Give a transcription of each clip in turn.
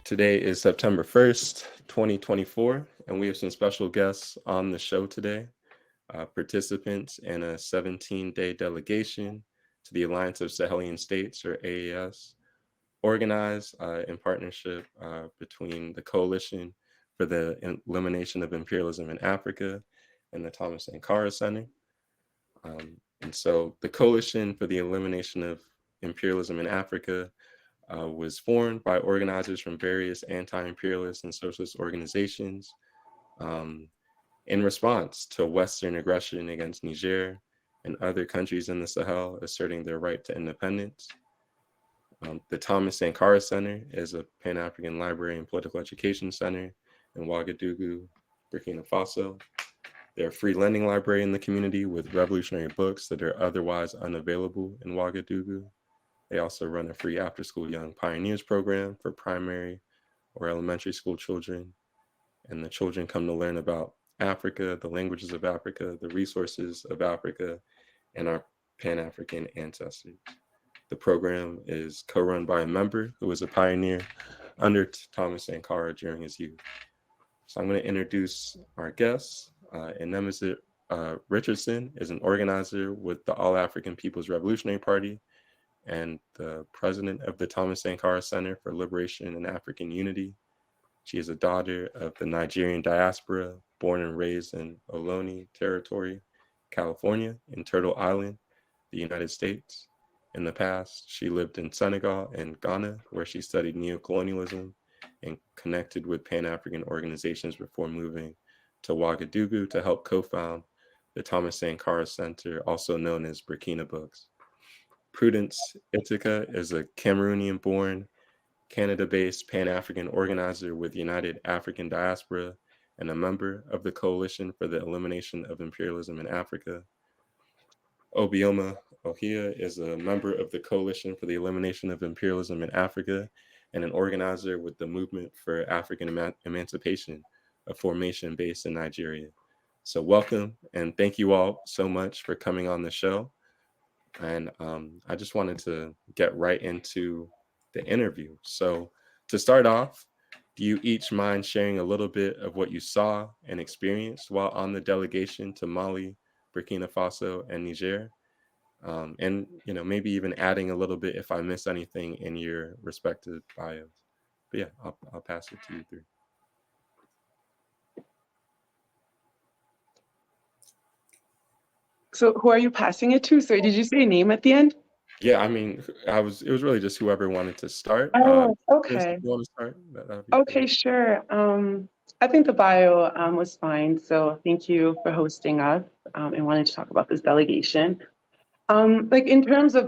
Today is September 1st, 2024, and we have some special guests on the show today, participants in a 17-day delegation to the Alliance of Sahelian States, or AES, organized in partnership between the Coalition for the Elimination of Imperialism in Africa and the Thomas Sankara Center. And so the Coalition for the Elimination of Imperialism in Africa was formed by organizers from various anti-imperialist and socialist organizations in response to Western aggression against Niger and other countries in the Sahel asserting their right to independence. The Thomas Sankara Center is a Pan-African library and political education center in Ouagadougou, Burkina Faso. They're a free lending library in the community with revolutionary books that are otherwise unavailable in Ouagadougou. They also run a free after-school Young Pioneers program for primary or elementary school children. And the children come to learn about Africa, the languages of Africa, the resources of Africa, and our Pan-African ancestors. The program is co-run by a member who was a pioneer under Thomas Sankara during his youth. So I'm going to introduce our guests. Nemesit Richardson is an organizer with the All-African People's Revolutionary Party and the president of the Thomas Sankara Center for Liberation and African Unity. She is a daughter of the Nigerian diaspora, born and raised in Ohlone Territory, California, in Turtle Island, the United States. In the past, she lived in Senegal and Ghana, where she studied neocolonialism and connected with Pan-African organizations before moving to Ouagadougou to help co-found the Thomas Sankara Center, also known as Burkina Books. Prudence Itaka is a Cameroonian-born, Canada-based Pan-African organizer with United African Diaspora and a member of the Coalition for the Elimination of Imperialism in Africa. Obioma Ohia is a member of the Coalition for the Elimination of Imperialism in Africa and an organizer with the Movement for African Emancipation, a formation based in Nigeria. So welcome, and thank you all so much for coming on the show. And I just wanted to get right into the interview. So to start off, do you each mind sharing a little bit of what you saw and experienced while on the delegation to Mali, Burkina Faso, and Niger? And maybe even adding a little bit if I miss anything in your respective bios. But yeah, I'll pass it to you three. So who are you passing it to? So did you say a name at the end? Yeah, I mean, it was really just whoever wanted to start. Oh, okay. If you want to start? Okay, cool. Sure. I think the bio was fine. So thank you for hosting us and wanted to talk about this delegation. Like in terms of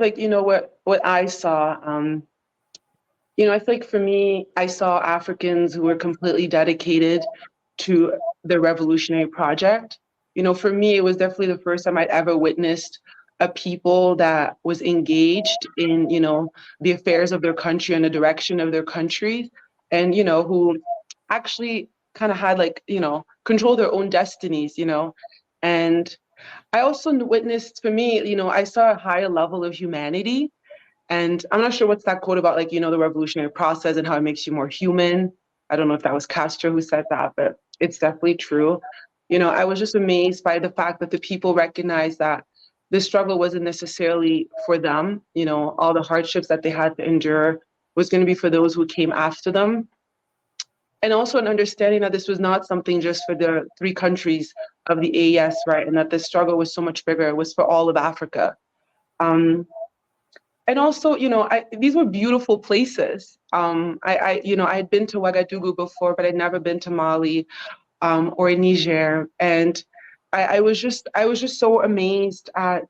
what I saw, I feel like for me, I saw Africans who were completely dedicated to the revolutionary project. For me, it was definitely the first time I'd ever witnessed a people that was engaged in, the affairs of their country and the direction of their country, and, who actually kind of had control their own destinies, and I also witnessed, for me, I saw a higher level of humanity. And I'm not sure what's that quote about, the revolutionary process and how it makes you more human. I don't know if that was Castro who said that, but it's definitely true. I was just amazed by the fact that the people recognized that the struggle wasn't necessarily for them. All the hardships that they had to endure was going to be for those who came after them. And also an understanding that this was not something just for the 3 countries of the AES, right? And that the struggle was so much bigger. It was for all of Africa. And also, these were beautiful places. I had been to Ouagadougou before, but I'd never been to Mali or Niger. And I was just so amazed at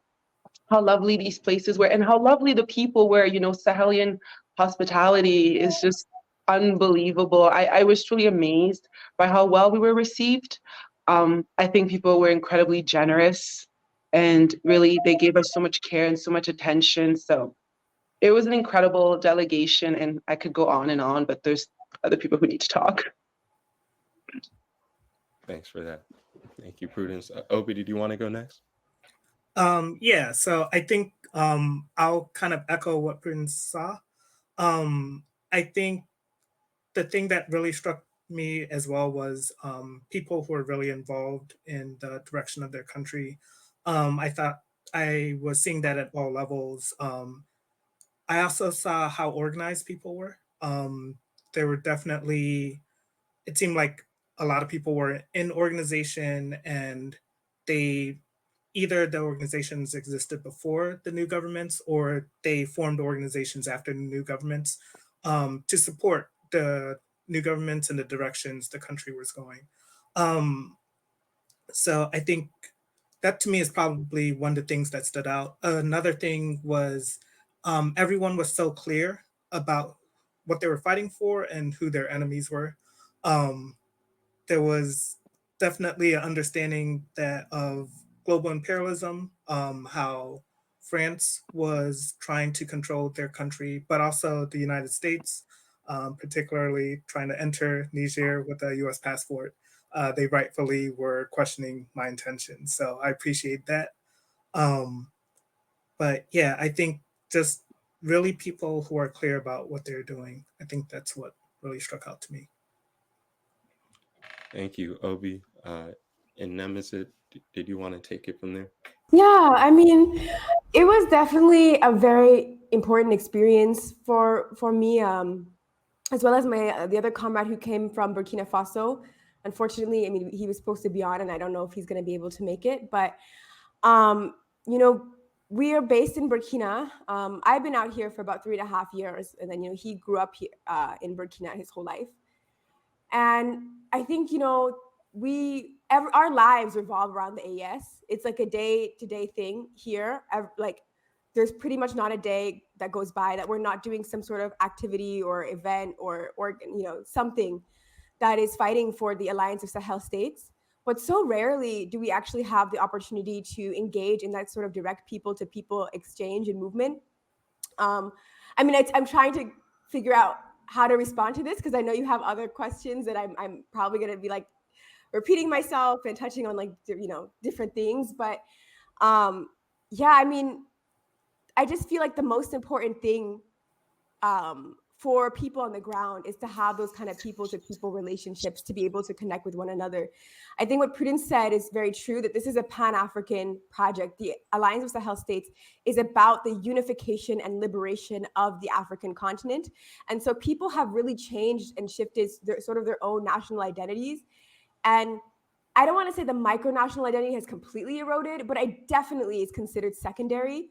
how lovely these places were and how lovely the people were. Sahelian hospitality is just unbelievable. I was truly amazed by how well we were received. I think people were incredibly generous, and really they gave us so much care and so much attention. So it was an incredible delegation, and I could go on, but there's other people who need to talk. Thanks for that. Thank you, Prudence. Obi, did you want to go next? Yeah, so I think I'll kind of echo what Prudence saw. I think the thing that really struck me as well was people who are really involved in the direction of their country. I thought I was seeing that at all levels. I also saw how organized people were. There were definitely, it seemed like a lot of people were in organization, and they either the organizations existed before the new governments or they formed organizations after the new governments to support the new governments and the directions the country was going. Um, so I think that to me is probably one of the things that stood out. Another thing was everyone was so clear about what they were fighting for and who their enemies were. Um, there was definitely an understanding that of global imperialism, how France was trying to control their country, but also the United States, particularly trying to enter Niger with a US passport. They rightfully were questioning my intentions. So I appreciate that. Um, but yeah, I think just really people who are clear about what they're doing. I think that's what really struck out to me. Thank you, Obi. And Nemesis, did you want to take it from there? Yeah, I mean, it was definitely a very important experience for me, as well as my the other comrade who came from Burkina Faso. Unfortunately, I mean, he was supposed to be on, and I don't know if he's going to be able to make it. But um, you know, we are based in Burkina. I've been out here for about 3.5 years, and then he grew up here in Burkina his whole life. And I think our lives revolve around the AES. It's like a day-to-day thing here. Like there's pretty much not a day that goes by that we're not doing some sort of activity or event or something that is fighting for the Alliance of Sahel States. But so rarely do we actually have the opportunity to engage in that sort of direct people-to-people exchange and movement. I mean, I'm trying to figure out how to respond to this because I know you have other questions that I'm probably going to be like repeating myself and touching on like different things. But yeah, I mean, I just feel like the most important thing for people on the ground is to have those kind of people-to-people relationships to be able to connect with one another. I think what Prudence said is very true, that this is a Pan-African project. The Alliance of Sahel States is about the unification and liberation of the African continent. And so people have really changed and shifted their own national identities. And I don't want to say the micro-national identity has completely eroded, but I definitely is considered secondary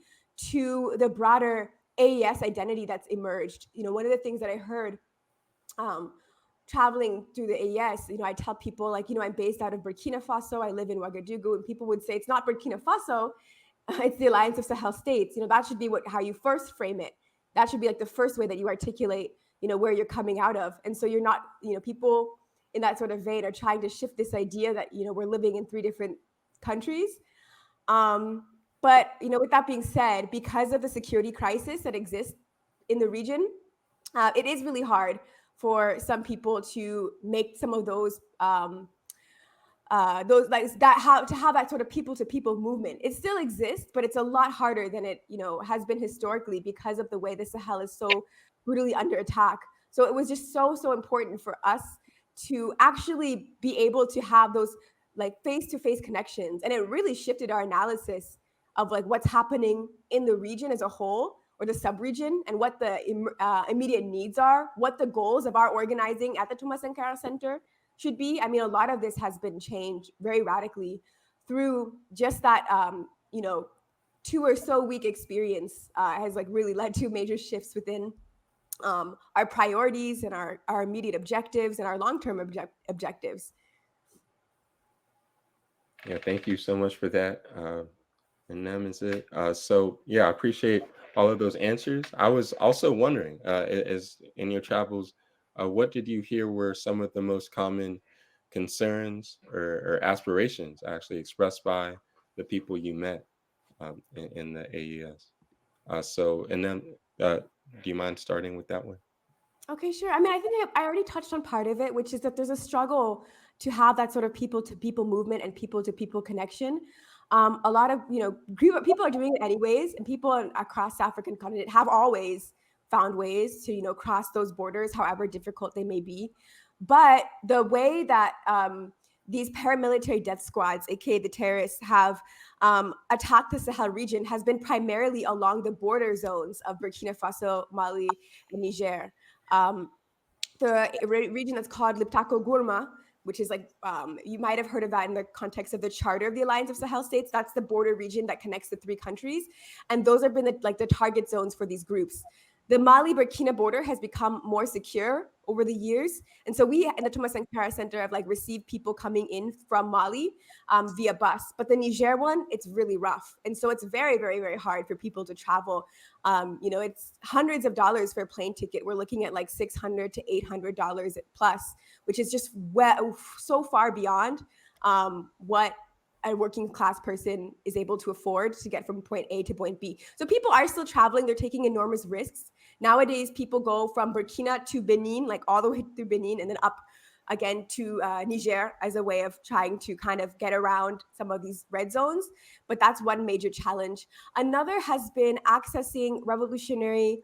to the broader AES identity that's emerged. One of the things that I heard traveling through the AES, I tell people like, I'm based out of Burkina Faso, I live in Ouagadougou, and people would say it's not Burkina Faso, it's the Alliance of Sahel States. That should be how you first frame it. That should be like the first way that you articulate, where you're coming out of. And so you're not, people in that sort of vein are trying to shift this idea that, we're living in 3 different countries. But with that being said, because of the security crisis that exists in the region, it is really hard for some people to make some of those like that, how to have that sort of people-to-people movement. It still exists, but it's a lot harder than it has been historically because of the way the Sahel is so brutally under attack. So it was just so important for us to actually be able to have those like face-to-face connections, and it really shifted our analysis of like what's happening in the region as a whole or the sub-region, and what the immediate needs are, what the goals of our organizing at the Thomas Sankara Center should be. I mean, a lot of this has been changed very radically through just that, 2 or so week experience has like really led to major shifts within our priorities and our immediate objectives and our long-term objectives. Yeah, thank you so much for that. And that is it. So yeah, I appreciate all of those answers. I was also wondering, as in your travels, what did you hear were some of the most common concerns or aspirations actually expressed by the people you met in the AES? And then, do you mind starting with that one? Okay, sure. I mean, I think I already touched on part of it, which is that there's a struggle to have that sort of people-to-people movement and people-to-people connection. A lot of people are doing it anyways, and people across the African continent have always found ways to, cross those borders, however difficult they may be. But the way that these paramilitary death squads, aka the terrorists, have attacked the Sahel region has been primarily along the border zones of Burkina Faso, Mali, and Niger. The region that's called Liptako Gourma, which is like, you might have heard of that in the context of the charter of the Alliance of Sahel States. That's the border region that connects the three countries. And those have been the target zones for these groups. The Mali-Burkina border has become more secure over the years. And so we in the Thomas Sankara Center have received people coming in from Mali via bus. But the Niger one, it's really rough. And so it's very, very, very hard for people to travel. It's hundreds of dollars for a plane ticket. We're looking at $600 to $800 plus, which is just so far beyond what a working class person is able to afford to get from point A to point B. So people are still traveling. They're taking enormous risks. Nowadays, people go from Burkina to Benin, all the way through Benin, and then up again to Niger as a way of trying to kind of get around some of these red zones. But that's one major challenge. Another has been accessing revolutionary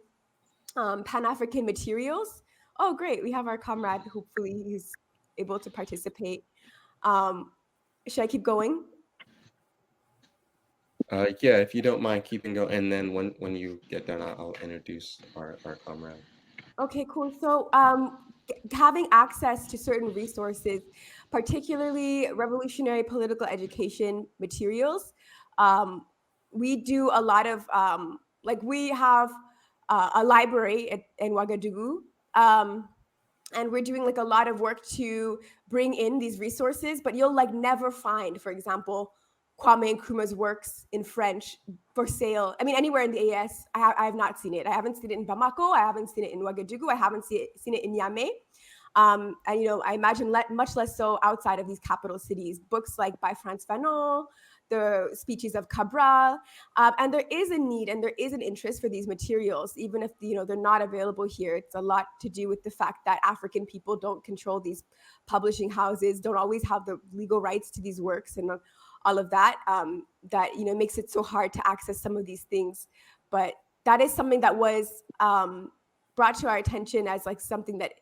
Pan-African materials. Oh, great. We have our comrade. Hopefully he's able to participate. Should I keep going? Yeah, if you don't mind keeping going, and then when you get done, I'll introduce our comrade. Okay, cool. So having access to certain resources, particularly revolutionary political education materials, we do a lot of, we have a library in Ouagadougou, and we're doing a lot of work to bring in these resources, but you'll never find, for example, Kwame Nkrumah's works in French for sale. I mean, anywhere in the AES, I have not seen it. I haven't seen it in Bamako. I haven't seen it in Ouagadougou. I haven't seen it in Niamey. And, I imagine much less so outside of these capital cities. Books by Frantz Fanon, the speeches of Cabral. And there is a need and there is an interest for these materials, even if, they're not available here. It's a lot to do with the fact that African people don't control these publishing houses, don't always have the legal rights to these works, and all of that, that makes it so hard to access some of these things. But that is something that was brought to our attention as something that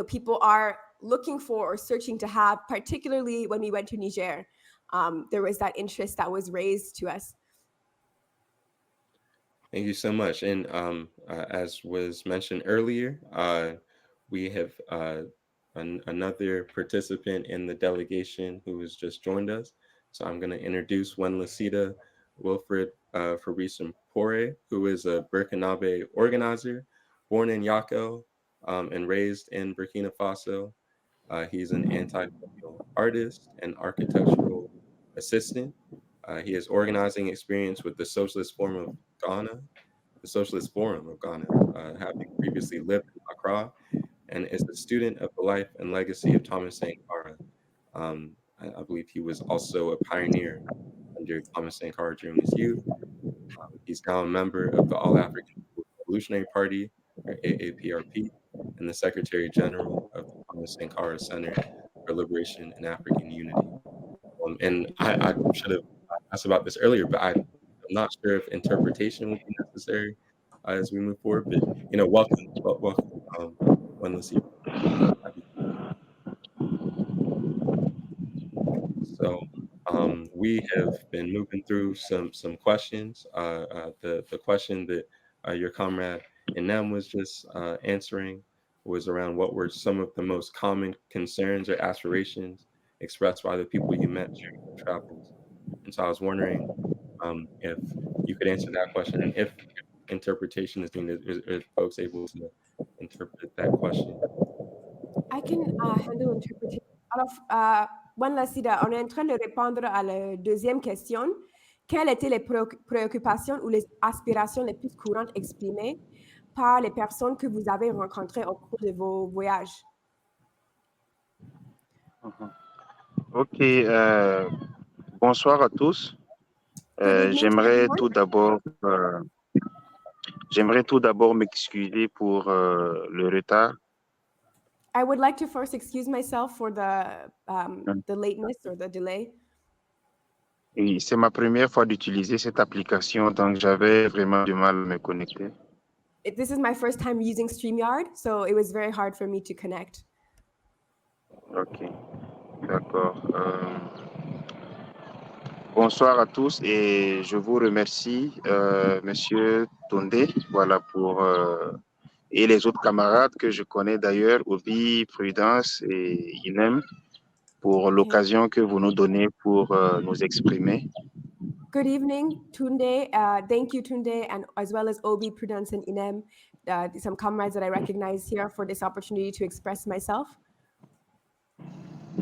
people are looking for or searching to have, particularly when we went to Niger. There was that interest that was raised to us. Thank you so much. And as was mentioned earlier, we have another participant in the delegation who has just joined us. So I'm going to introduce Wenlasita Wilfred Fabrice-Mpore, who is a Burkinabe organizer, born in Yako and raised in Burkina Faso. He's an anti-colonial artist and architectural assistant. He has organizing experience with the Socialist Forum of Ghana, having previously lived in Accra, and is a student of the life and legacy of Thomas Sankara. I believe he was also a pioneer under Thomas Sankara during his youth. He's now a member of the All-African Revolutionary Party, or AAPRP, and the Secretary General of the Thomas Sankara Center for Liberation and African Unity. And I should have asked about this earlier, but I'm not sure if interpretation would be necessary as we move forward. But welcome, Wenlasita. So we have been moving through some questions. The question that your comrade Inem was just answering was around what were some of the most common concerns or aspirations expressed by the people you met during your travels. And so I was wondering if you could answer that question, and if interpretation is needed, are folks able to interpret that question? I can handle interpretation. Alors, Wenlasita, on est en train de répondre à la deuxième question. Quelles étaient les préoccupations ou les aspirations les plus courantes exprimées par les personnes que vous avez rencontrées au cours de vos voyages? Ok, bonsoir à tous. J'aimerais tout d'abord m'excuser pour le retard. I would like to first excuse myself for the lateness or the delay. Et c'est ma première fois d'utiliser cette application, donc j'avais vraiment du mal à me connecter. this is my first time using StreamYard, so it was very hard for me to connect. Ok, d'accord. Bonsoir à tous et je vous remercie, Monsieur Tondé, voilà et les autres camarades que je connais d'ailleurs, Obi, Prudence et Inem, pour l'occasion que vous nous donnez pour nous exprimer. Good evening, Tunde. Thank you, Tunde, and as well as Obi, Prudence, and Inem, some comrades that I recognize here for this opportunity to express myself.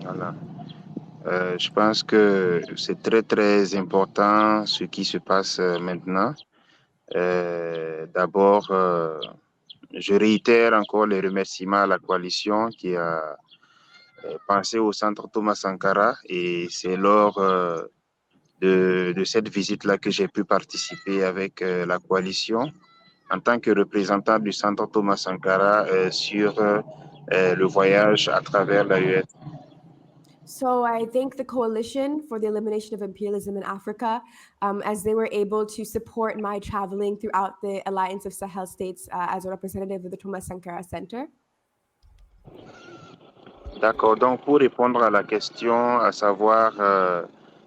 Voilà. Je pense que c'est très, très important ce qui se passe maintenant. D'abord, je réitère encore les remerciements à la coalition qui a pensé au centre Thomas Sankara et c'est lors de cette visite-là que j'ai pu participer avec la coalition en tant que représentant du centre Thomas Sankara sur le voyage à travers l'AES. So I thank the coalition for the elimination of imperialism in Africa, as they were able to support my traveling throughout the Alliance of Sahel States as a representative of the Thomas Sankara Center. D'accord, donc pour répondre à la question, à savoir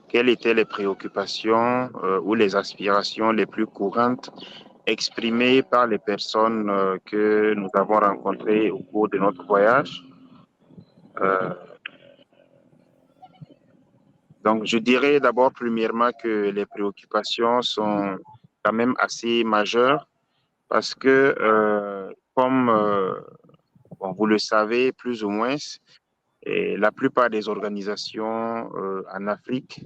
quelles étaient les préoccupations ou les aspirations les plus courantes exprimées par les personnes que nous avons rencontrées au cours de notre voyage. Donc, je dirais d'abord, premièrement, que les préoccupations sont quand même assez majeures parce que, comme bon, vous le savez plus ou moins, et la plupart des organisations en Afrique,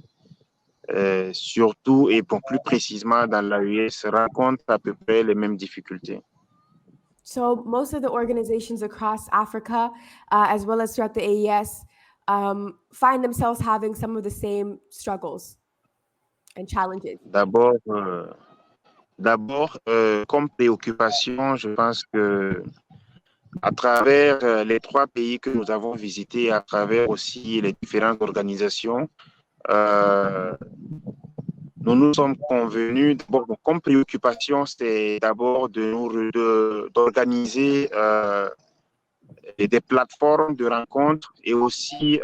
surtout et bon, plus précisément dans l'AES, rencontrent à peu près les mêmes difficultés. So most of the organizations across Africa, as well as throughout the AES, find themselves having some of the same struggles and challenges. D'abord, comme préoccupation, je pense que à travers les 3 pays que nous avons visités, à travers aussi les différentes organisations, nous nous sommes convenus, d'abord, comme préoccupation, c'était d'abord d'organiser des plateformes de rencontres et aussi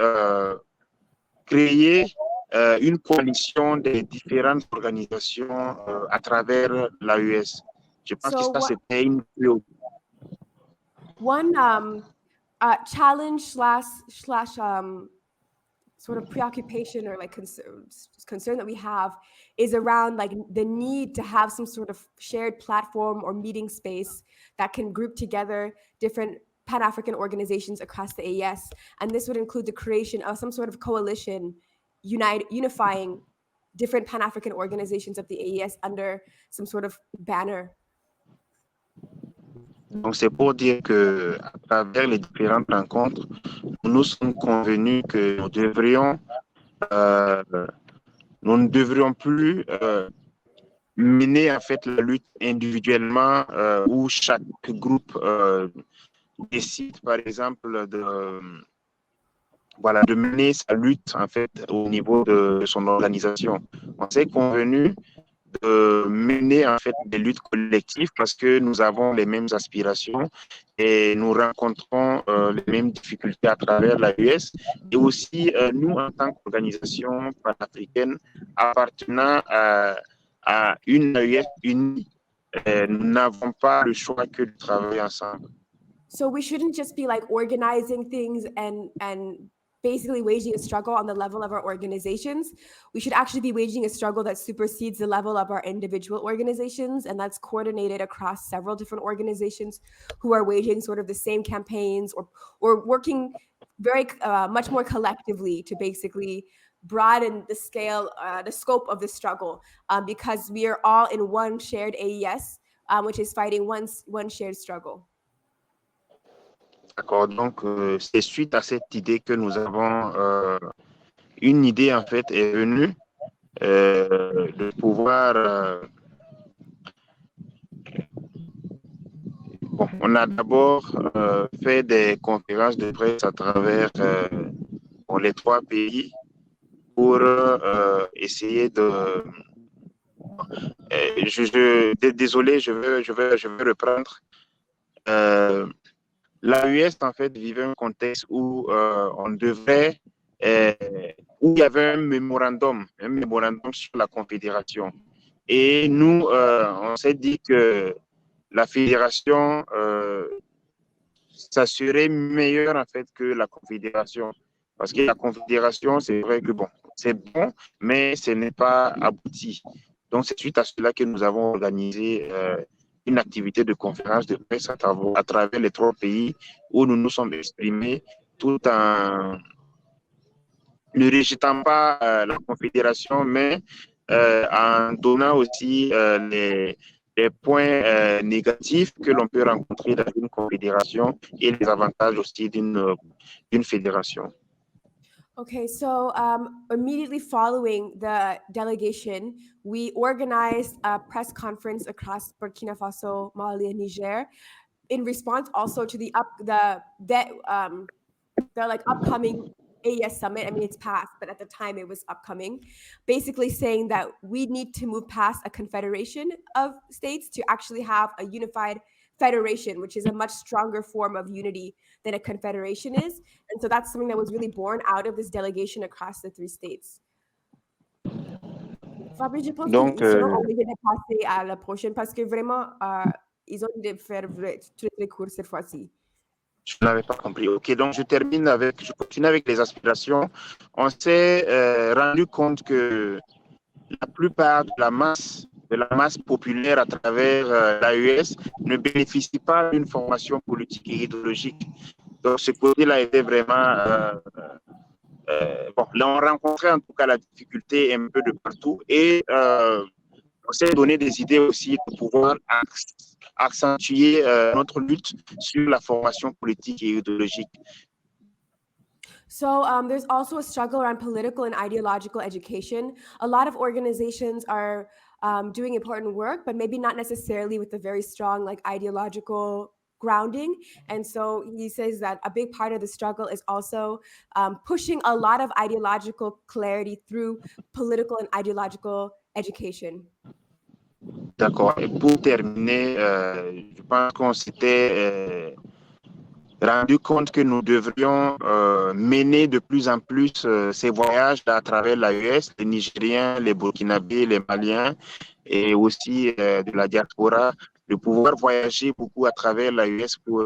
créer une coalition des différentes organisations à travers l'AES. Je pense que ça, c'était une préoccupation. One challenge slash sort of preoccupation or like concern that we have is around like the need to have some sort of shared platform or meeting space that can group together different Pan-African organizations across the AES. And this would include the creation of some sort of coalition unifying different Pan-African organizations of the AES under some sort of banner. Donc, c'est pour dire que à travers les différentes rencontres, nous sommes convenus que nous ne devrions plus mener en fait la lutte individuellement où chaque groupe décide, par exemple, de mener sa lutte en fait au niveau de son organisation. On s'est convenu de mener en fait des luttes collectives parce que nous avons les mêmes aspirations et nous rencontrons les mêmes difficultés à travers l'AES et aussi nous en tant qu'organisation panafricaine appartenant à une AES unie, nous n'avons pas le choix que de travailler ensemble. So we shouldn't just be like organizing things and basically waging a struggle on the level of our organizations. We should actually be waging a struggle that supersedes the level of our individual organizations, and that's coordinated across several different organizations who are waging sort of the same campaigns or working very much more collectively to basically broaden the scale, the scope of the struggle, because we are all in one shared AES, which is fighting one shared struggle. D'accord, donc c'est suite à cette idée que nous avons, une idée en fait est venue de pouvoir, bon, on a d'abord fait des conférences de presse à travers les 3 pays pour essayer Désolé, je veux reprendre. L'AES, en fait, vivait un contexte où on devrait, où il y avait un mémorandum sur la confédération. Et nous, on s'est dit que la fédération, ça serait meilleur, en fait, que la confédération. Parce que la confédération, c'est vrai que bon, c'est bon, mais ce n'est pas abouti. Donc, c'est suite à cela que nous avons organisé une activité de conférence de presse à travers les 3 pays où nous nous sommes exprimés tout en ne rejetant pas la confédération, mais en donnant aussi les points négatifs que l'on peut rencontrer dans une confédération et les avantages aussi d'une fédération. Okay, so immediately following the delegation, we organized a press conference across Burkina Faso, Mali, and Niger, in response also to the upcoming AES summit. I mean, it's past, but at the time it was upcoming, basically saying that we need to move past a confederation of states to actually have a unified federation, which is a much stronger form of unity than a confederation is. And so that's something that was really born out of this delegation across the 3 states. Fabrice, je pense qu'ils seront obligés de passer à la prochaine parce que vraiment, ils ont dû faire très, très court cette fois-ci. Je n'avais pas compris. OK, donc je continue avec les aspirations. On s'est rendu compte que la plupart de la masse populaire à travers l'AES ne bénéficie pas d'une formation politique et idéologique. Donc, ce côté-là était vraiment... bon, là, on rencontrait en tout cas la difficulté un peu de partout et on s'est donné des idées aussi pour pouvoir accentuer notre lutte sur la formation politique et idéologique. So there's also a struggle around political and ideological education. A lot of organizations are doing important work, but maybe not necessarily with a very strong ideological grounding. And so he says that a big part of the struggle is also pushing a lot of ideological clarity through political and ideological education. D'accord. Et pour terminer, je pense qu'on s'était rendu compte que nous devrions mener de plus en plus ces voyages à travers l'AES, les Nigériens, les Burkinabés, les Maliens et aussi de la diaspora, de pouvoir voyager beaucoup à travers l'AES pour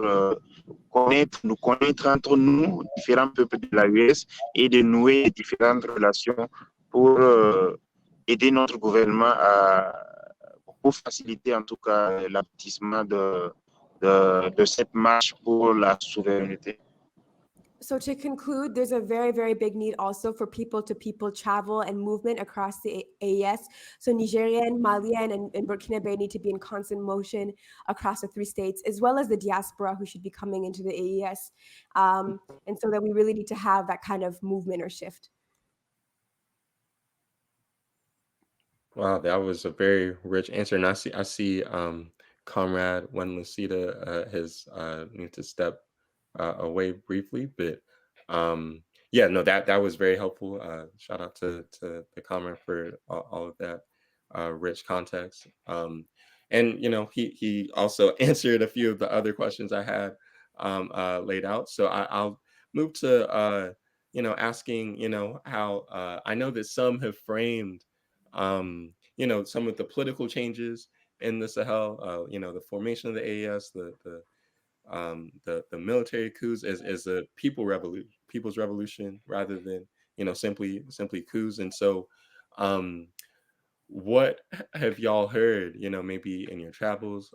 nous connaître entre nous, différents peuples de l'AES, et de nouer différentes relations pour aider notre gouvernement pour faciliter en tout cas l'aboutissement de cette marche pour la souveraineté. So to conclude, there's a very, very big need also for people-to-people travel and movement across the AES. So Nigerian, Malian, and Burkinabe need to be in constant motion across the 3 states, as well as the diaspora who should be coming into the AES. And so that we really need to have that kind of movement or shift. Wow, that was a very rich answer. And I see Comrade Wenlasita has need to step away briefly, but yeah, no, that was very helpful. Shout out to the comrade for all of that rich context. And he also answered a few of the other questions I had laid out. So I'll move to asking how I know that some have framed some of the political changes in the Sahel, the formation of the AES, the military coups as a people's revolution rather than simply coups. And so what have y'all heard maybe in your travels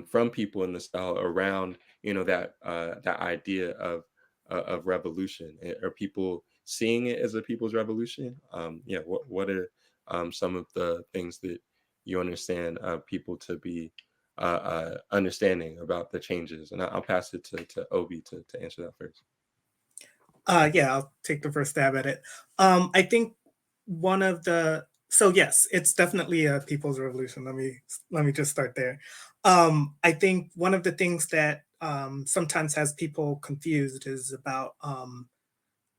from people in the Sahel around that idea of revolution? Are people seeing it as a people's revolution? What are some of the things that you understand people to be understanding about the changes? And I'll pass it to Obi to answer that first. Yeah, I'll take the first stab at it. I think yes, it's definitely a people's revolution. Let me just start there. I think one of the things that sometimes has people confused is about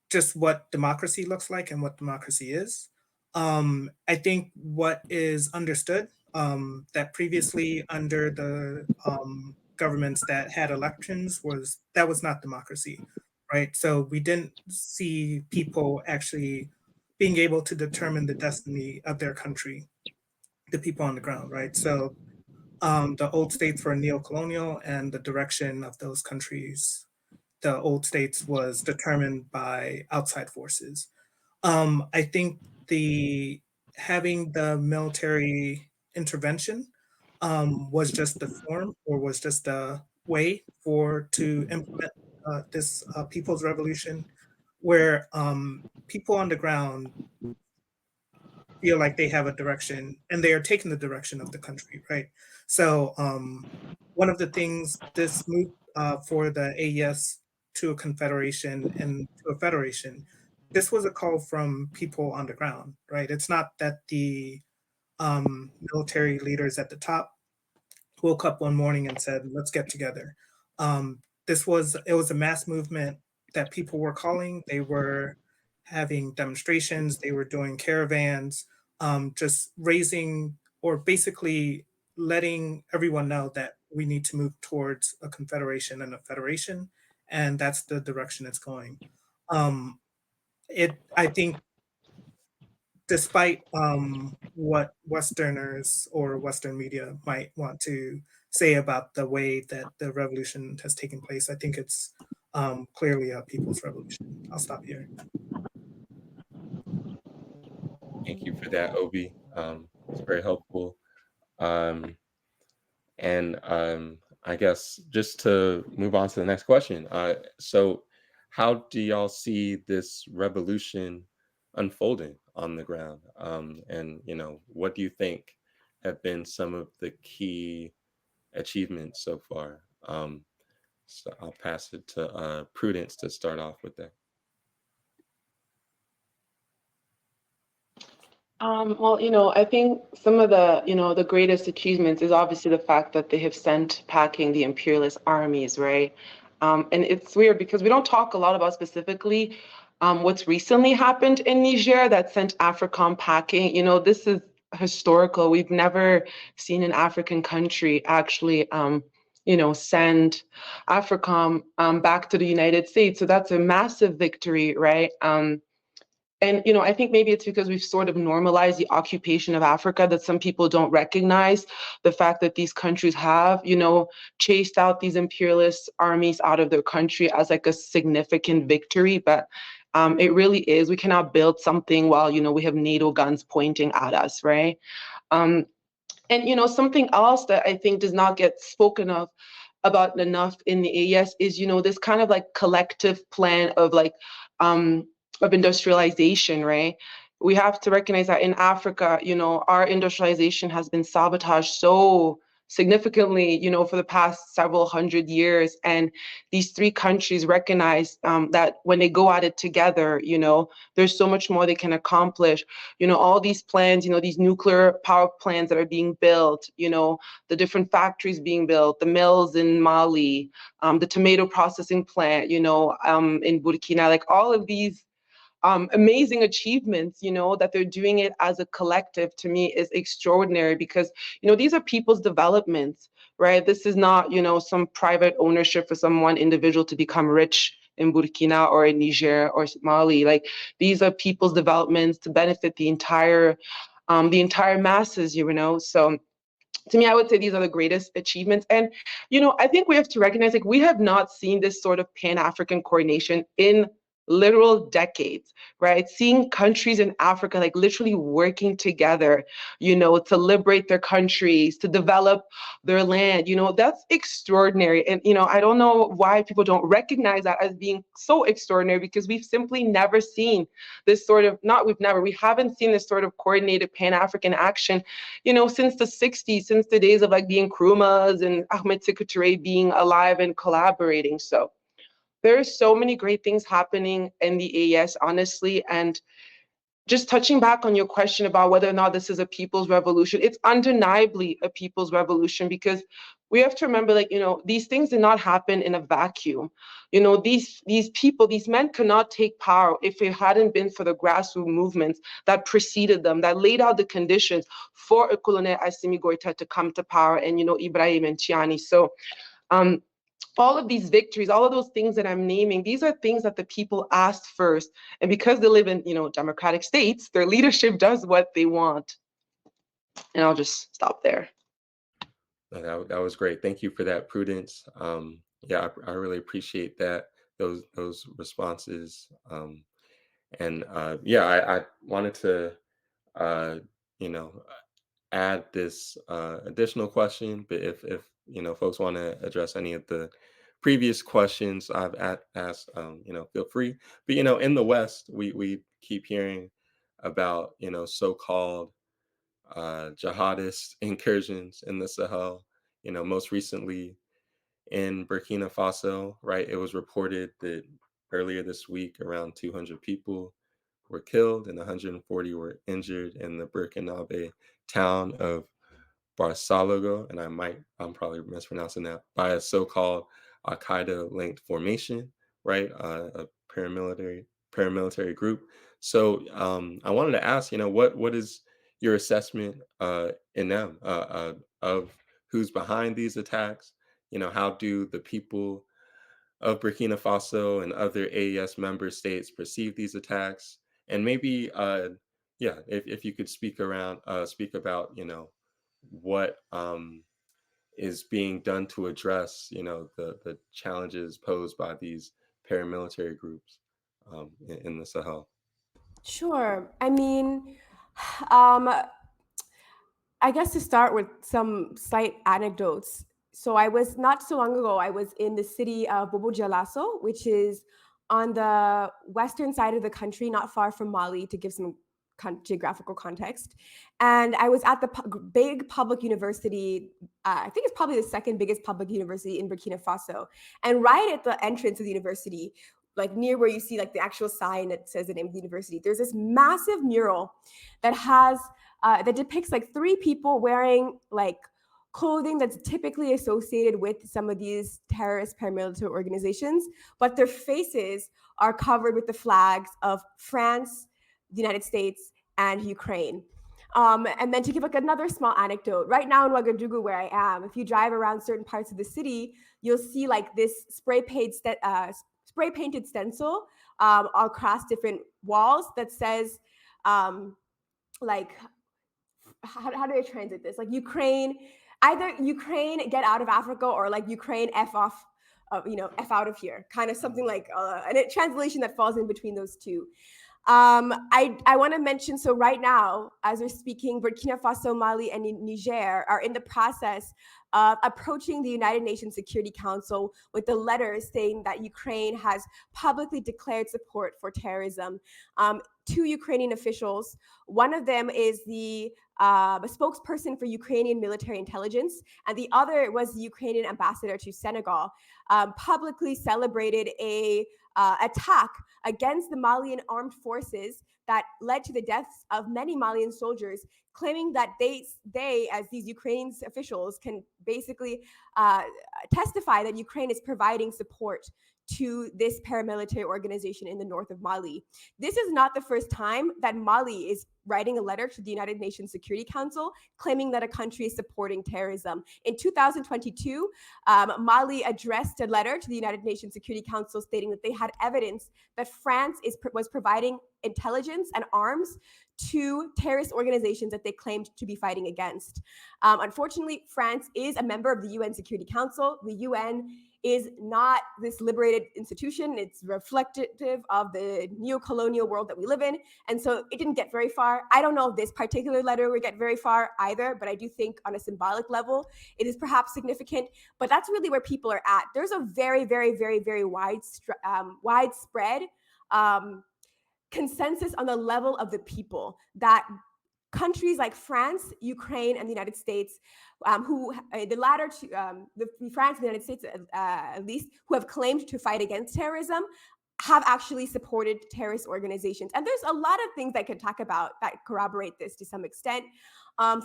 just what democracy looks like and what democracy is. I think what is understood that previously under the governments that had elections that was not democracy, right? So we didn't see people actually being able to determine the destiny of their country, the people on the ground, right? So the old states were neo-colonial, and the direction of those countries, the old states, was determined by outside forces. I think the having the military intervention was just the form, or was just a way to implement this people's revolution, where people on the ground feel like they have a direction and they are taking the direction of the country, right? So one of the things, this move for the AES to a confederation and to a federation, this was a call from people on the ground, right? It's not that the military leaders at the top woke up one morning and said, let's get together. It was a mass movement that people were calling. They were having demonstrations, they were doing caravans, just raising, or basically letting everyone know that we need to move towards a confederation and a federation, and that's the direction it's going. I think, despite what Westerners or Western media might want to say about the way that the revolution has taken place, I think it's clearly a people's revolution. I'll stop here. Thank you for that, Obi. It's very helpful. Um, and I guess just to move on to the next question. So how do y'all see this revolution unfolding on the ground? And what do you think have been some of the key achievements so far? So I'll pass it to Prudence to start off with that. Well, I think some of the greatest achievements is obviously the fact that they have sent packing the imperialist armies, right? And it's weird because we don't talk a lot about specifically what's recently happened in Niger that sent AFRICOM packing. This is historical. We've never seen an African country actually, send AFRICOM back to the United States. So that's a massive victory, right? And I think maybe it's because we've sort of normalized the occupation of Africa that some people don't recognize the fact that these countries have, chased out these imperialist armies out of their country as like a significant victory. But it really is. We cannot build something while, we have NATO guns pointing at us, right? And something else that I think does not get spoken of about enough in the AES is, this kind of like collective plan of of industrialization, right? We have to recognize that in Africa, our industrialization has been sabotaged so significantly, for the past several hundred years. And these three countries recognize that when they go at it together, there's so much more they can accomplish. All these plans, these nuclear power plants that are being built, the different factories being built, the mills in Mali, the tomato processing plant, in Burkina, like all of these amazing achievements, that they're doing it as a collective, to me is extraordinary because, these are people's developments, right? This is not, some private ownership for some one individual to become rich in Burkina or in Niger or Mali. Like, these are people's developments to benefit the entire masses, So to me, I would say these are the greatest achievements. And, I think we have to recognize, like, we have not seen this sort of Pan-African coordination in literal decades, right? Seeing countries in Africa, like, literally working together, to liberate their countries, to develop their land, that's extraordinary. And, I don't know why people don't recognize that as being so extraordinary, because we've simply never seen this sort of, we haven't seen this sort of coordinated Pan-African action, since the 60s, since the days of like the Nkrumahs and Ahmed Sékou Touré being alive and collaborating. So there are so many great things happening in the AES, honestly. And just touching back on your question about whether or not this is a people's revolution, it's undeniably a people's revolution, because we have to remember, like, these things did not happen in a vacuum. These people, these men cannot take power if it hadn't been for the grassroots movements that preceded them, that laid out the conditions for a Colonel Assimi Goïta to come to power, and, Ibrahim and Chiani. So, all of these victories, all of those things that I'm naming, these are things that the people asked first. And because they live in, democratic states, their leadership does what they want. And I'll just stop there. That was great. Thank you for that, Prudence. Yeah, I really appreciate that, those responses. And yeah, I wanted to, add this additional question, but if folks want to address any of the previous questions I've asked, feel free. But in the West, we keep hearing about so-called jihadist incursions in the Sahel. Most recently in Burkina Faso, right? It was reported that earlier this week, around 200 people were killed and 140 were injured in the Burkinabe town of Barsalogo, and I'm probably mispronouncing that, by a so-called Al-Qaeda linked formation, right? A paramilitary group. So I wanted to ask, what is your assessment in them of who's behind these attacks? How do the people of Burkina Faso and other AES member states perceive these attacks? And maybe, yeah, if you could speak about, what is being done to address, the challenges posed by these paramilitary groups in the Sahel. Sure. I mean, um, I guess to start with some slight anecdotes. So I was not so long ago, I was in the city of Bobo Dioulasso, which is on the western side of the country, not far from Mali, to give some geographical context. And I was at the big public university. I think it's probably the second biggest public university in Burkina Faso. And right at the entrance of the university, like near where you see like the actual sign that says the name of the university, there's this massive mural that has that depicts like three people wearing like clothing that's typically associated with some of these terrorist paramilitary organizations, but their faces are covered with the flags of France, the United States, and Ukraine. And then to give like another small anecdote, right now in Ouagadougou, where I am, if you drive around certain parts of the city, you'll see like this spray painted stencil across different walls that says like, how do I translate this? Like either Ukraine get out of Africa, or like Ukraine F off, F out of here, kind of something like a translation that falls in between those two. I want to mention, so right now, as we're speaking, Burkina Faso, Mali, and Niger are in the process of approaching the United Nations Security Council with a letter saying that Ukraine has publicly declared support for terrorism. Two Ukrainian officials, one of them is the spokesperson for Ukrainian military intelligence, and the other was the Ukrainian ambassador to Senegal, publicly celebrated a attack against the Malian armed forces that led to the deaths of many Malian soldiers, claiming that they as these Ukrainian officials, can basically testify that Ukraine is providing support to this paramilitary organization in the north of Mali. This is not the first time that Mali is writing a letter to the United Nations Security Council claiming that a country is supporting terrorism. In 2022, Mali addressed a letter to the United Nations Security Council stating that they had evidence that France was providing intelligence and arms to terrorist organizations that they claimed to be fighting against. Unfortunately, France is a member of the UN Security Council. The UN is not this liberated institution. It's reflective of the neo-colonial world that we live in. And so it didn't get very far. I don't know if this particular letter will get very far either, but I do think on a symbolic level, it is perhaps significant. But that's really where people are at. There's a very, very, very, very widespread consensus on the level of the people that countries like France, Ukraine, and the United States, who the latter two, the France and the United States at least, who have claimed to fight against terrorism, have actually supported terrorist organizations. And there's a lot of things I could talk about that corroborate this to some extent.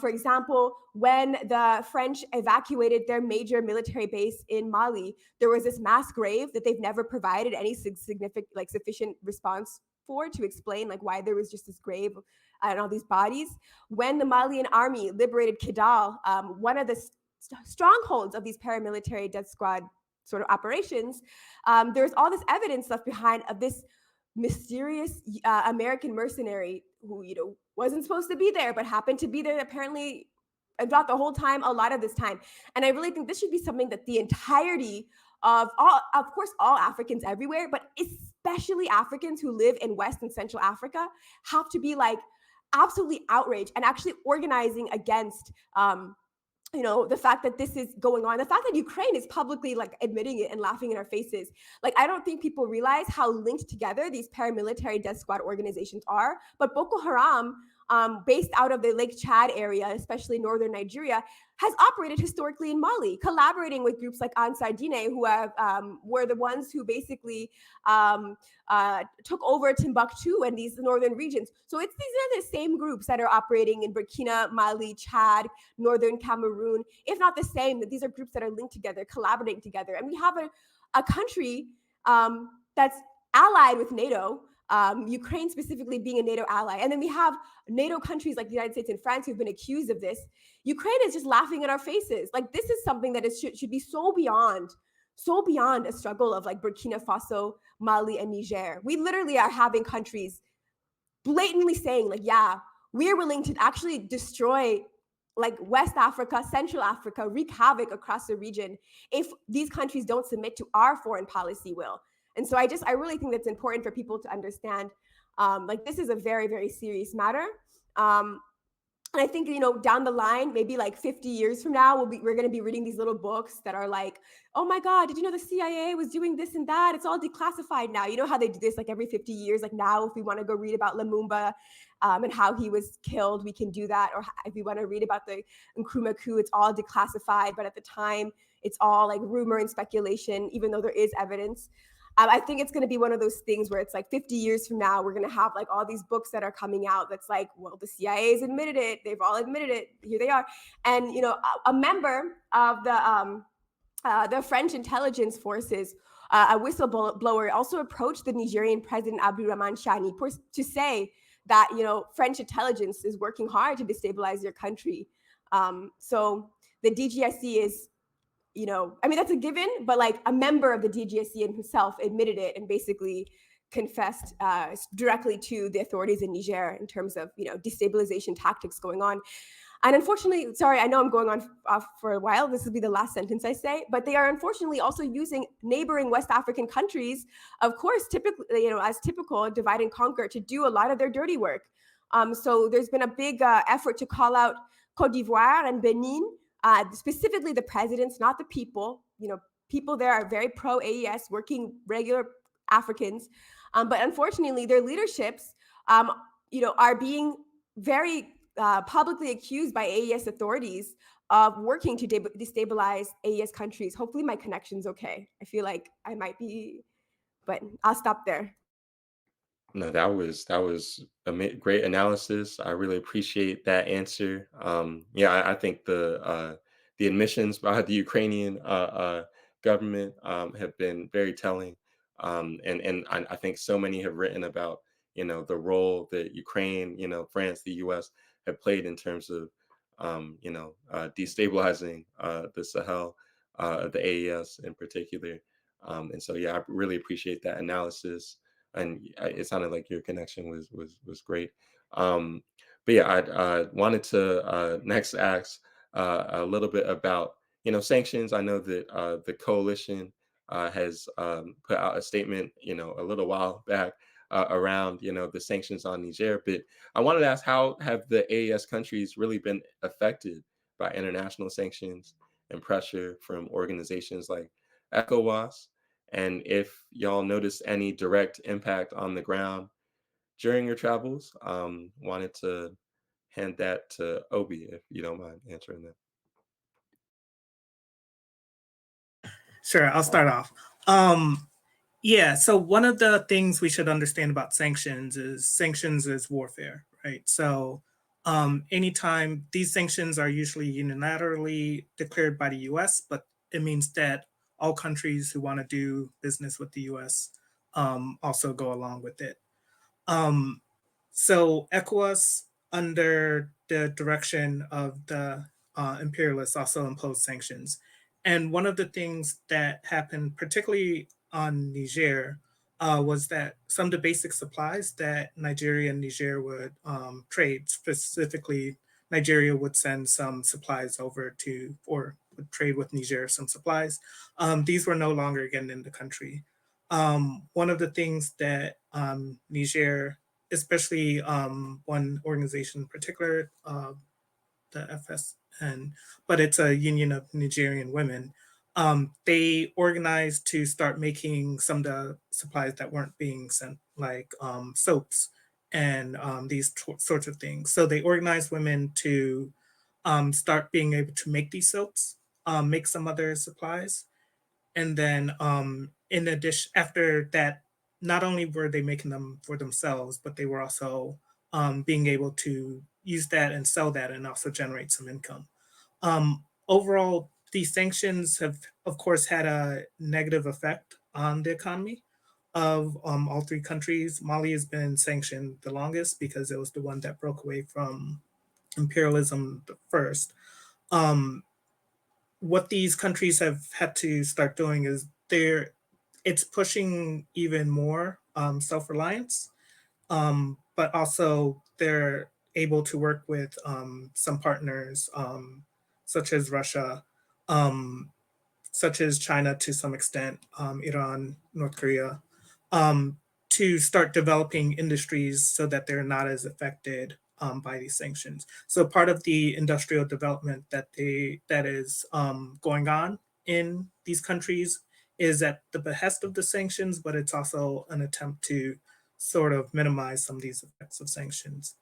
For example, when the French evacuated their major military base in Mali, there was this mass grave that they've never provided any significant, like sufficient response for to explain like why there was just this grave and all these bodies. When the Malian army liberated Kidal, one of the strongholds of these paramilitary death squad sort of operations, there's all this evidence left behind of this mysterious American mercenary who, you know, wasn't supposed to be there, but happened to be there apparently throughout the whole time, a lot of this time. And I really think this should be something that the entirety of course, all Africans everywhere, but especially Africans who live in West and Central Africa have to be like absolutely outraged and actually organizing against you know, the fact that this is going on, the fact that Ukraine is publicly like admitting it and laughing in our faces. Like, I don't think people realize how linked together these paramilitary death squad organizations are. But Boko Haram, based out of the Lake Chad area, especially northern Nigeria, has operated historically in Mali, collaborating with groups like Ansar Dine, who have were the ones who basically took over Timbuktu and these northern regions. So these are the same groups that are operating in Burkina, Mali, Chad, northern Cameroon, if not the same. That these are groups that are linked together, collaborating together, and we have a country that's allied with NATO. Ukraine specifically being a NATO ally. And then we have NATO countries like the United States and France who've been accused of this. Ukraine is just laughing in our faces. Like, this is something that should be so beyond a struggle of like Burkina Faso, Mali, and Niger. We literally are having countries blatantly saying like, yeah, we're willing to actually destroy like West Africa, Central Africa, wreak havoc across the region if these countries don't submit to our foreign policy will. And so I really think that's important for people to understand. Like, this is a very, very serious matter. And I think, you know, down the line, maybe like 50 years from now, we're going to be reading these little books that are like, oh my God, did you know the CIA was doing this and that? It's all declassified now. You know how they do this like every 50 years? Like, now, if we want to go read about Lumumba and how he was killed, we can do that. Or if we want to read about the Nkrumah coup, it's all declassified. But at the time, it's all like rumor and speculation, even though there is evidence. I think it's going to be one of those things where it's like 50 years from now, we're going to have like all these books that are coming out that's like, well, the CIA's admitted it. They've all admitted it. Here they are. And, you know, a member of the French intelligence forces, a whistleblower, also approached the Nigerian president, Abdurrahman Chani, to say that, you know, French intelligence is working hard to destabilize your country. So the DGSE is, you know, I mean, that's a given, but like a member of the DGSE himself admitted it and basically confessed directly to the authorities in Niger in terms of, you know, destabilization tactics going on. And unfortunately, sorry, I know I'm going on for a while. This will be the last sentence I say, but they are unfortunately also using neighboring West African countries, of course, typically, you know, as typical, divide and conquer, to do a lot of their dirty work. So there's been a big effort to call out Côte d'Ivoire and Benin, specifically the presidents, not the people. You know, people there are very pro AES, working regular Africans, but unfortunately, their leaderships, you know, are being very publicly accused by AES authorities of working to destabilize AES countries. Hopefully, my connection's okay. I feel like I might be, but I'll stop there. No, that was a great analysis. I really appreciate that answer. Yeah, I think the admissions by the Ukrainian government have been very telling, and I think so many have written about, you know, the role that Ukraine, you know, France, the U.S. have played in terms of you know, destabilizing the Sahel, the AES in particular, and so yeah, I really appreciate that analysis. And it sounded like your connection was great. But yeah, I wanted to next ask a little bit about, you know, sanctions. I know that the coalition has put out a statement, you know, a little while back around, you know, the sanctions on Niger. But I wanted to ask, how have the AES countries really been affected by international sanctions and pressure from organizations like ECOWAS? And if y'all noticed any direct impact on the ground during your travels, wanted to hand that to Obi, if you don't mind answering that. Sure, I'll start off. Yeah, so one of the things we should understand about sanctions is warfare, right? So anytime these sanctions are usually unilaterally declared by the US, but it means that all countries who want to do business with the US also go along with it. Um, so ECOWAS, under the direction of the imperialists, also imposed sanctions. And one of the things that happened, particularly on Niger, was that some of the basic supplies that Nigeria and Niger would trade, specifically Nigeria would send some supplies over to, or would trade with Niger some supplies. These were no longer getting in the country. One of the things that Niger, especially one organization in particular, the FSN, but it's a union of Nigerian women. They organized to start making some of the supplies that weren't being sent, like soaps and these sorts of things. So they organized women to start being able to make these soaps, make some other supplies, and then in addition, after that, not only were they making them for themselves, but they were also being able to use that and sell that and also generate some income. Overall, these sanctions have, of course, had a negative effect on the economy of all three countries. Mali has been sanctioned the longest because it was the one that broke away from imperialism the first. Um, what these countries have had to start doing is it's pushing even more self-reliance, but also they're able to work with some partners such as Russia, um, such as China to some extent, Iran, North Korea, um, to start developing industries so that they're not as affected by these sanctions. So part of the industrial development that is going on in these countries is at the behest of the sanctions, but it's also an attempt to sort of minimize some of these effects of sanctions.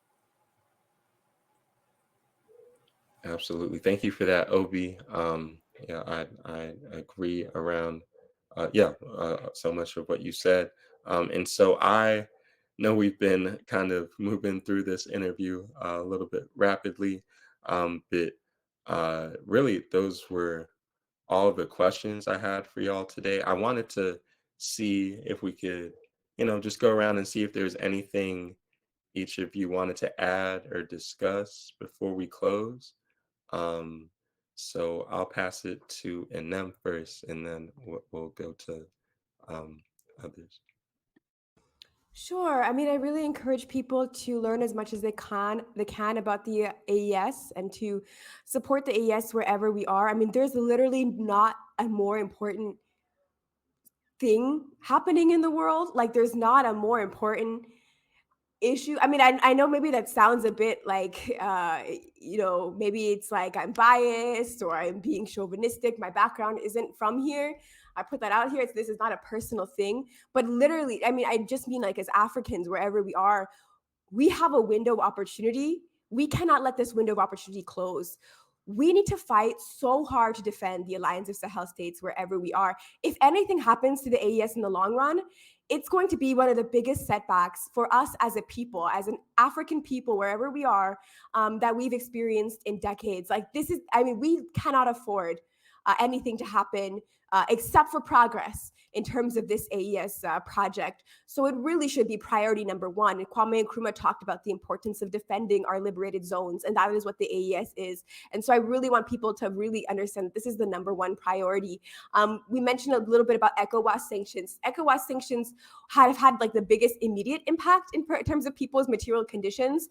Absolutely. Thank you for that, Obi. Yeah, I agree around, so much of what you said. And so I know we've been kind of moving through this interview a little bit rapidly, but really those were all of the questions I had for y'all today. I wanted to see if we could, just go around and see if there's anything each of you wanted to add or discuss before we close. Um, so I'll pass it to Enem first, and then we'll go to others. Sure. I mean, I really encourage people to learn as much as they can about the AES and to support the AES wherever we are. I mean, there's literally not a more important thing happening in the world. Like, there's not a more important issue. I mean, I know maybe that sounds a bit like maybe it's like I'm biased or I'm being chauvinistic. My background isn't from here. I put that out here. This is not a personal thing, but literally, I mean, I just mean like as Africans, wherever we are, we have a window of opportunity. We cannot let this window of opportunity close. We need to fight so hard to defend the Alliance of Sahel States wherever we are. If anything happens to the AES in the long run, it's going to be one of the biggest setbacks for us as a people, as an African people, wherever we are, that we've experienced in decades. Like this is, I mean, we cannot afford anything to happen except for progress in terms of this AES project. So it really should be priority number one. And Kwame Nkrumah talked about the importance of defending our liberated zones, and that is what the AES is. And so I really want people to really understand that this is the number one priority. We mentioned a little bit about ECOWAS sanctions. ECOWAS sanctions have had like the biggest immediate impact in terms of people's material conditions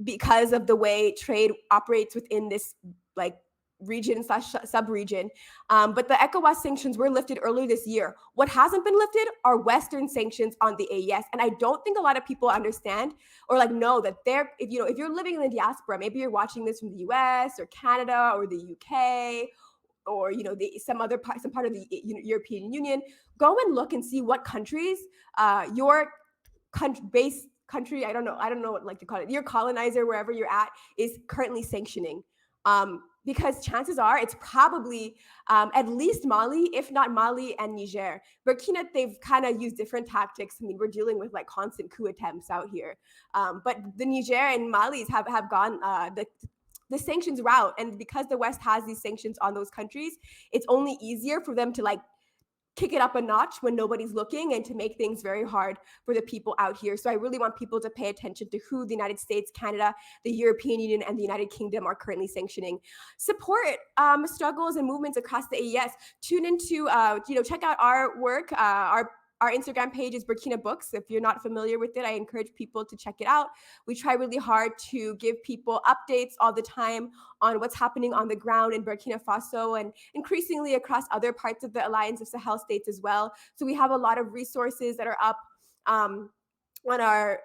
because of the way trade operates within this like region / sub-region. But the ECOWAS sanctions were lifted earlier this year. What hasn't been lifted are Western sanctions on the AES. And I don't think a lot of people understand or like know that if you're living in the diaspora, maybe you're watching this from the US or Canada or the UK or some part of the European Union, go and look and see what countries your country, I don't know what like to call it, your colonizer, wherever you're at, is currently sanctioning. because chances are it's probably at least Mali, if not Mali and Niger. Burkina, they've kind of used different tactics. I mean, we're dealing with like constant coup attempts out here. But the Niger and Malis have gone the sanctions route. And because the West has these sanctions on those countries, it's only easier for them to like kick it up a notch when nobody's looking and to make things very hard for the people out here. So I really want people to pay attention to who the United States, Canada, the European Union, and the United Kingdom are currently sanctioning. Support struggles and movements across the AES. Tune into, check out our work, our Instagram page is Burkina Books. If you're not familiar with it, I encourage people to check it out. We try really hard to give people updates all the time on what's happening on the ground in Burkina Faso and increasingly across other parts of the Alliance of Sahel States as well. So we have a lot of resources that are up on our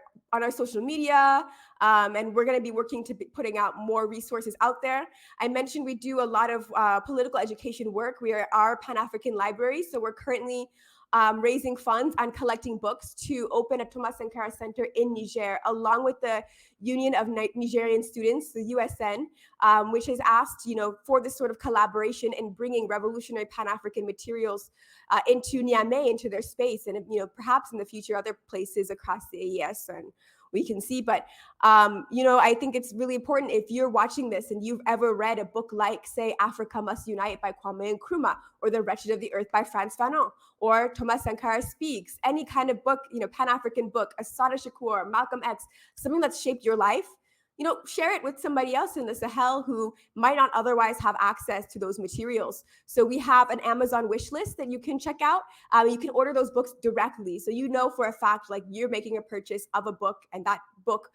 social media, and we're going to be working to be putting out more resources out there. I mentioned we do a lot of political education work. We are our Pan-African library, so we're currently raising funds and collecting books to open a Thomas Sankara Center in Niger, along with the Union of Nigerian Students, the USN, which has asked, for this sort of collaboration in bringing revolutionary Pan-African materials into Niamey, into their space, and perhaps in the future other places across the AES, and we can see. But I think it's really important, if you're watching this and you've ever read a book like, say, Africa Must Unite by Kwame Nkrumah, or The Wretched of the Earth by Frantz Fanon, or Thomas Sankara Speaks, any kind of book, Pan-African book, Assata Shakur, Malcolm X, something that's shaped your life, share it with somebody else in the Sahel who might not otherwise have access to those materials. So we have an Amazon wish list that you can check out. You can order those books directly. So for a fact, like, you're making a purchase of a book, and that book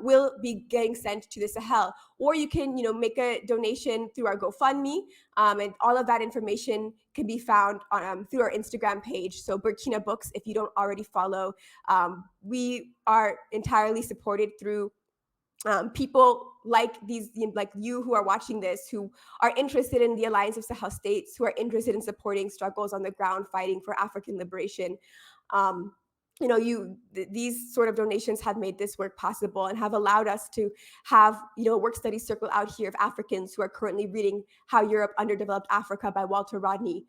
will be getting sent to the Sahel. Or you can, make a donation through our GoFundMe, and all of that information can be found on, through our Instagram page. So Burkina Books, if you don't already follow, we are entirely supported through people like these, like you who are watching this, who are interested in the Alliance of Sahel States, who are interested in supporting struggles on the ground, fighting for African liberation. These sort of donations have made this work possible and have allowed us to have, a work study circle out here of Africans who are currently reading How Europe Underdeveloped Africa by Walter Rodney,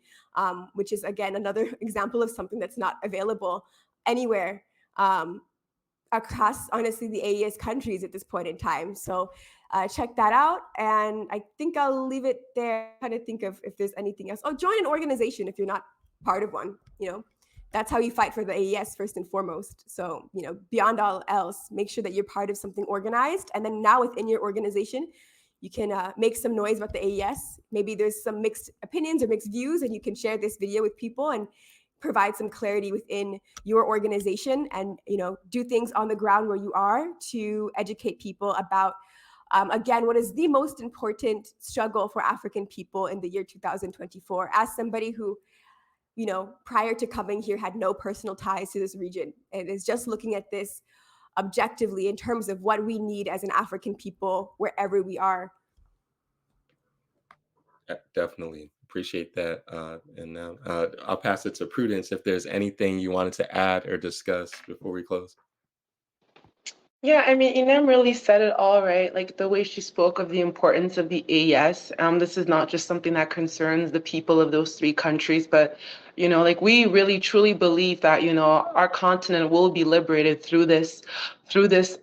which is, again, another example of something that's not available anywhere across, honestly, the AES countries at this point in time. So check that out. And I think I'll leave it there. Trying to think of if there's anything else. Oh, join an organization if you're not part of one. That's how you fight for the AES first and foremost. So, beyond all else, make sure that you're part of something organized. And then now within your organization, you can make some noise about the AES. Maybe there's some mixed opinions or mixed views, and you can share this video with people and provide some clarity within your organization, and do things on the ground where you are to educate people about, again, what is the most important struggle for African people in the year 2024. As somebody who, prior to coming here, had no personal ties to this region, and is just looking at this objectively in terms of what we need as an African people wherever we are. Definitely appreciate that. And now I'll pass it to Prudence if there's anything you wanted to add or discuss before we close. Yeah, I mean, Inem really said it all, right? Like, the way she spoke of the importance of the AES. This is not just something that concerns the people of those three countries, but we really truly believe that our continent will be liberated through this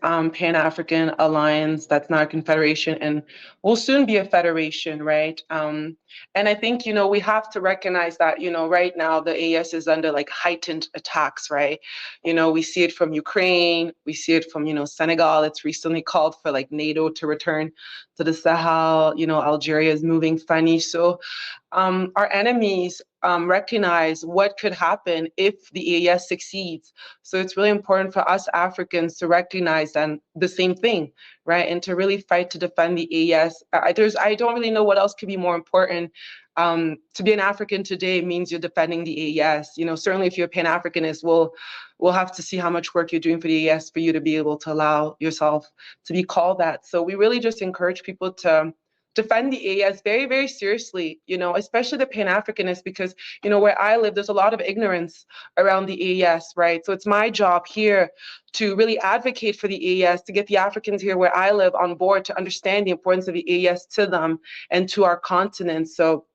Pan-African alliance that's not a confederation and will soon be a federation, right? And I think we have to recognize that right now the AES is under like heightened attacks, right? We see it from Ukraine, we see it from Senegal. It's recently called for like NATO to return to the Sahel. Algeria is moving funny. So our enemies recognize what could happen if the AES succeeds. So it's really important for us Africans to recognize the same thing, right? And to really fight to defend the AES. I don't really know what else could be more important. To be an African today means you're defending the AES. Certainly if you're a Pan-Africanist, we'll have to see how much work you're doing for the AES for you to be able to allow yourself to be called that. So we really just encourage people to defend the AES very, very seriously, especially the Pan-Africanists, because, where I live, there's a lot of ignorance around the AES, right? So it's my job here to really advocate for the AES, to get the Africans here where I live on board to understand the importance of the AES to them and to our continent. So,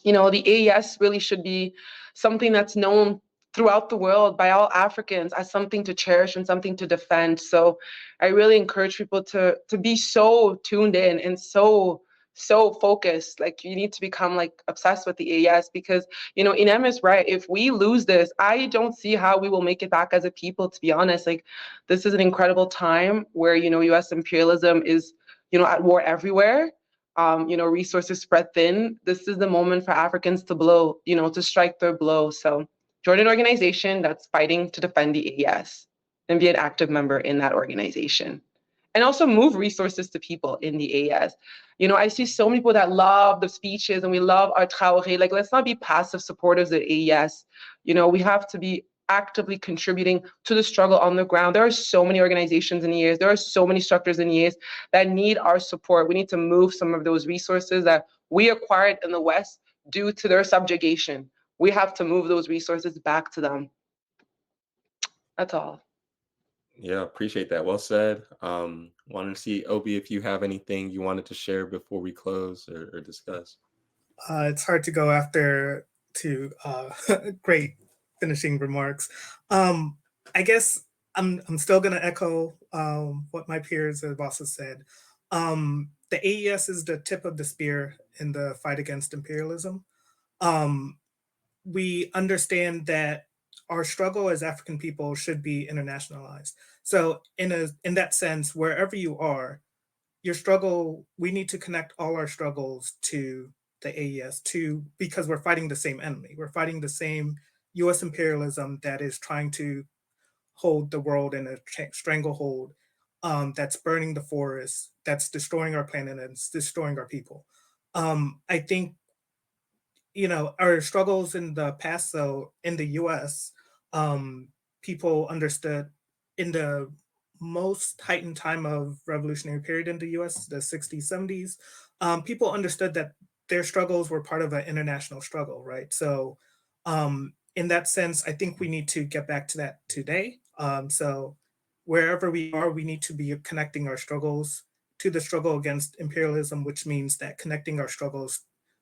the AES really should be something that's known throughout the world by all Africans as something to cherish and something to defend. So I really encourage people to be so tuned in and so focused. Like, you need to become like obsessed with the AES, because Inem is right. If we lose this, I don't see how we will make it back as a people, to be honest. Like, this is an incredible time where US imperialism is at war everywhere. Resources spread thin. This is the moment for Africans to blow, to strike their blow. So join an organization that's fighting to defend the AES and be an active member in that organization. And also move resources to people in the AES. I see so many people that love the speeches and we love our Traoré. Like, let's not be passive supporters of AES. We have to be actively contributing to the struggle on the ground. There are so many organizations in the AES. There are so many structures in the AES that need our support. We need to move some of those resources that we acquired in the West due to their subjugation. We have to move those resources back to them. That's all. Yeah, appreciate that. Well said. Wanted to see, Obi, if you have anything you wanted to share before we close or discuss. It's hard to go after great finishing remarks. I guess I'm still going to echo what my peers have also said. The AES is the tip of the spear in the fight against imperialism. We understand that our struggle as African people should be internationalized. So in that sense, wherever you are, your struggle, we need to connect all our struggles to the AES because we're fighting the same enemy. We're fighting the same US imperialism that is trying to hold the world in a stranglehold, that's burning the forests, that's destroying our planet, and it's destroying our people. I think our struggles in the past, though, in the US, people understood in the most heightened time of revolutionary period in the US, the 60s, 70s, people understood that their struggles were part of an international struggle, right? So in that sense, I think we need to get back to that today. So wherever we are, we need to be connecting our struggles to the struggle against imperialism, which means that connecting our struggles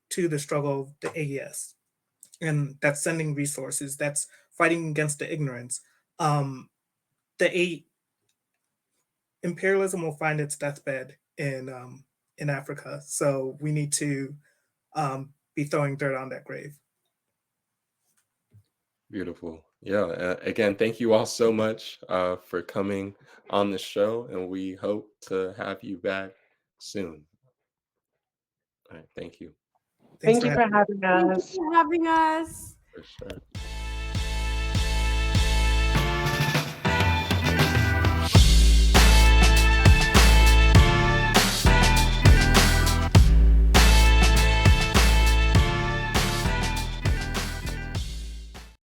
to the struggle of the AES. And that's sending resources, that's fighting against the ignorance. Imperialism will find its deathbed in Africa. So we need to be throwing dirt on that grave. Beautiful. Yeah. Again, thank you all so much for coming on the show, and we hope to have you back soon. All right. Thank you. Thank you for having us. Thank you for having us. For sure.